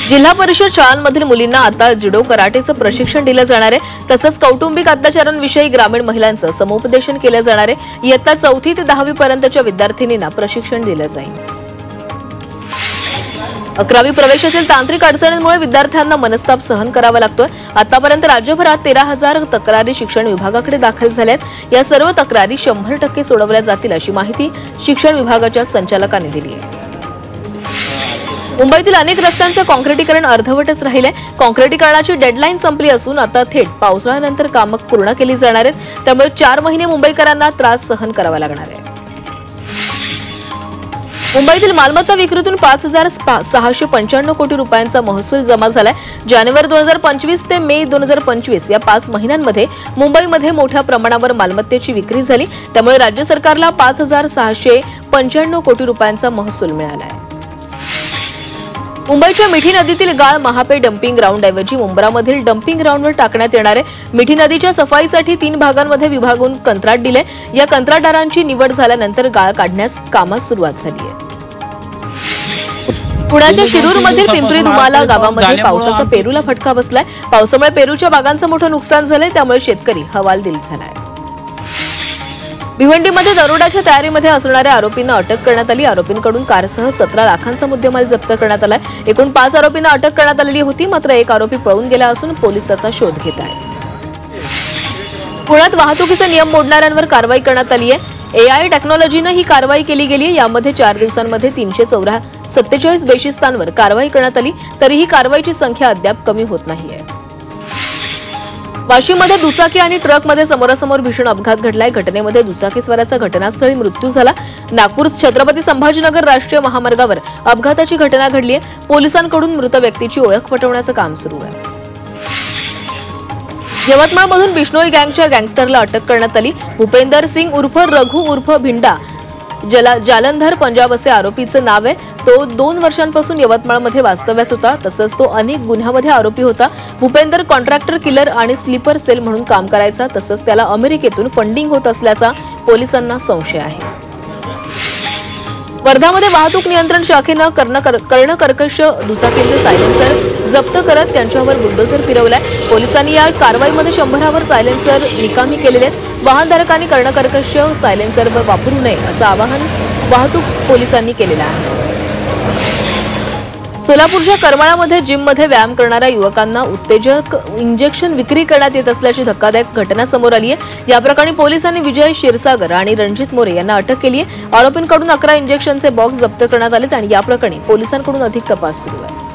जिल्हा परिषद शाळांमधील मुलींना आता जुडो कराटेचं प्रशिक्षण दिलं जाणार आहे। तसंच कौटुंबिक अत्याचारांविषयी ग्रामीण महिलांचं समुपदेशन केलं जाणार आहे। इयत्ता 4थी ते 10वी पर्यंतच्या विद्यार्थिनींना प्रशिक्षण दिलं जाईल। 11वी प्रवेशातील तांत्रिक अडचणींमुळे विद्यार्थ्यांना मनस्ताप सहन करावा लागतोय। आतापर्यंत राज्यभरात 13,000 तक्रारी शिक्षण विभागाकडे दाखल झाल्यात। या सर्व तक्रारी 100% सोडवल्या जातील अशी माहिती शिक्षण विभागाच्या संचालकांनी दिली आहे। मुंबईतील अनेक रस्त्यांचं काँक्रिटीकरण अर्धवटच राहिलंय। काँक्रिटीकरणाची डेडलाईन संपली असून आता थेट पावसाळ्यानंतर कामं पूर्ण केली जाणार आहेत। त्यामुळे 4 महिने मुंबईकरांना त्रास सहन करावा लागणार आहे। मुंबईतील मालमत्ता विक्रीतून 5,695 कोटी रुपयांचा महसूल जमा झालाय। जानेवारी 2025 ते मे 2025 या 5 महिन्यांमध्ये मुंबईमध्ये मोठ्या प्रमाणावर मालमत्तेची विक्री झाली। त्यामुळे राज्य सरकारला 5,695 कोटी रुपयांचा महसूल मिळाला आहे। मुंबईच्या मिठी नदीतील गाळ महापे डम्पिंग ग्राउंडऐवजी मुंब्रामधील डम्पिंग ग्राउंडवर टाकण्यात येणार आहे। मिठी नदीच्या सफाईसाठी 3 भागांमध्ये विभागून कंत्राट दिले। या कंत्राटदारांची निवड झाल्यानंतर गाळ काढण्यास कामास सुरुवात झाली आहे। पुण्याच्या शिरूरमधील पिंपरी धुमाला गावामध्ये पावसाचा पेरूला फटका बसलाय। पावसामुळे पेरूच्या बागांचं मोठं नुकसान झालंय। त्यामुळे शेतकरी हवालदिल झालाय। भिवंडीमध्ये दरोड्याच्या तयारीमध्ये असणाऱ्या आरोपींना अटक करण्यात आली। आरोपींकडून कारसह 17 लाखांचा मुद्देमाल जप्त करण्यात आलाय। एकूण 5 आरोपींना अटक करण्यात आलेली होती, मात्र एक आरोपी पळून गेला असून पोलीस त्याचा शोध घेत आहेत। पुण्यात वाहतुकीचे नियम मोडणाऱ्यांवर कारवाई करण्यात आली आहे। AI टेक्नॉलॉजीने ही कारवाई केली गेली। यामध्ये 4 दिवसांमध्ये 347 बेशिस्तांवर कारवाई करण्यात आली। तरीही कारवाईची संख्या अद्याप कमी होत नाहीये। वाशीमध्ये दुचाकी आणि ट्रकमध्ये समोरासमोर भीषण अपघात घडलाय। घटनेमध्ये दुचाकीस्वाराचा घटनास्थळी मृत्यू झाला। नागपूर छत्रपती संभाजीनगर राष्ट्रीय महामार्गावर अपघाताची घटना घडली आहे। पोलिसांकडून मृत व्यक्तीची ओळख पटवण्याचं काम सुरू आहे। यवतमाळमधून बिश्नोई गँगच्या गँगस्टरला अटक करण्यात आली। भूपेंदर सिंग उर्फ रघु उर्फ भिंडा जालंधर पंजाब असे आरोपीचं नाव आहे। तो 2 वर्षांपासून यवतमाळमध्ये वास्तव्यास होता। तसंच तो अनेक गुन्ह्यामध्ये आरोपी होता। भूपेंदर कॉन्ट्रॅक्टर किलर आणि स्लीपर सेल म्हणून काम करायचा। तसंच त्याला अमेरिकेतून फंडिंग होत असल्याचा पोलिसांना संशय आहे। वर्धामध्ये वाहतूक नियंत्रण शाखेनं कर्णकर्कश दुचाकींचे सायलेन्सर जप्त करत त्यांच्यावर बुलडोझर फिरवलाय। पोलिसांनी या कारवाईमध्ये 100वर सायलेन्सर निकामी केलेले आहेत। वाहनधारकांनी कर्णकर्कश सायलेन्सर वापरू नये असं आवाहन वाहतूक पोलिसांनी केलेलं आहे। सोलापूरच्या करमाळामध्ये जिममध्ये व्यायाम करणाऱ्या युवकांना उत्तेजक इंजेक्शन विक्री करण्यात येत असल्याची धक्कादायक घटना समोर आली आहे। या प्रकरणी पोलिसांनी विजय क्षीरसागर आणि रणजित मोरे यांना अटक केली आहे। आरोपींकडून 11 इंजेक्शनचे बॉक्स जप्त करण्यात आलेत आणि या प्रकरणी पोलिसांकडून अधिक तपास सुरू आहे।